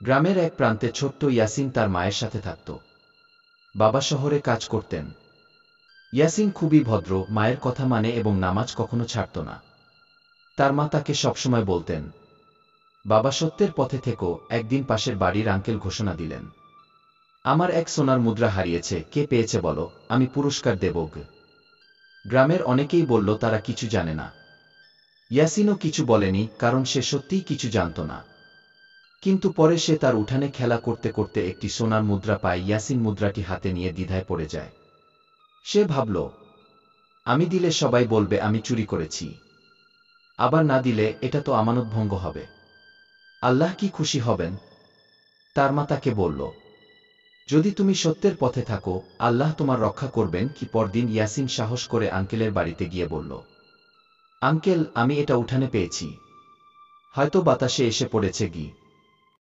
গ্রামের এক প্রান্তে ছোট্ট ইয়াসিন তার মায়ের সাথে থাকত। বাবা শহরে কাজ করতেন। ইয়াসিন খুবই ভদ্র, মায়ের কথা মানে এবং নামাজ কখনো ছাড়ত না। তার মা তাকে সবসময় বলতেন, বাবা সত্যের পথে থেকো। একদিন পাশের বাড়ির আঙ্কেল ঘোষণা দিলেন, আমার এক সোনার মুদ্রা হারিয়েছে, কে পেয়েছে বলো, আমি পুরস্কার দেব। গ্রামের অনেকেই বলল তারা কিছু জানে না। ইয়াসিনও কিছু বলেনি, কারণ সে সত্যিই কিছু জানত না। কিন্তু পরে সে তার উঠানে খেলা করতে করতে একটি সোনার মুদ্রা পায়। ইয়াসিন মুদ্রাটি হাতে নিয়ে দ্বিধায় পড়ে যায়। সে ভাবল, আমি দিলে সবাই বলবে আমি চুরি করেছি, আবার না দিলে এটা তো আমানতভঙ্গ হবে। আল্লাহ কি খুশি হবেন? তার মা তাকে বলল, যদি তুমি সত্যের পথে থাকো, আল্লাহ তোমার রক্ষা করবেন। কি পরদিন ইয়াসিন সাহস করে আঙ্কেলের বাড়িতে গিয়ে বলল, আঙ্কেল, আমি এটা উঠানে পেয়েছি, হয়তো বাতাসে এসে পড়েছে।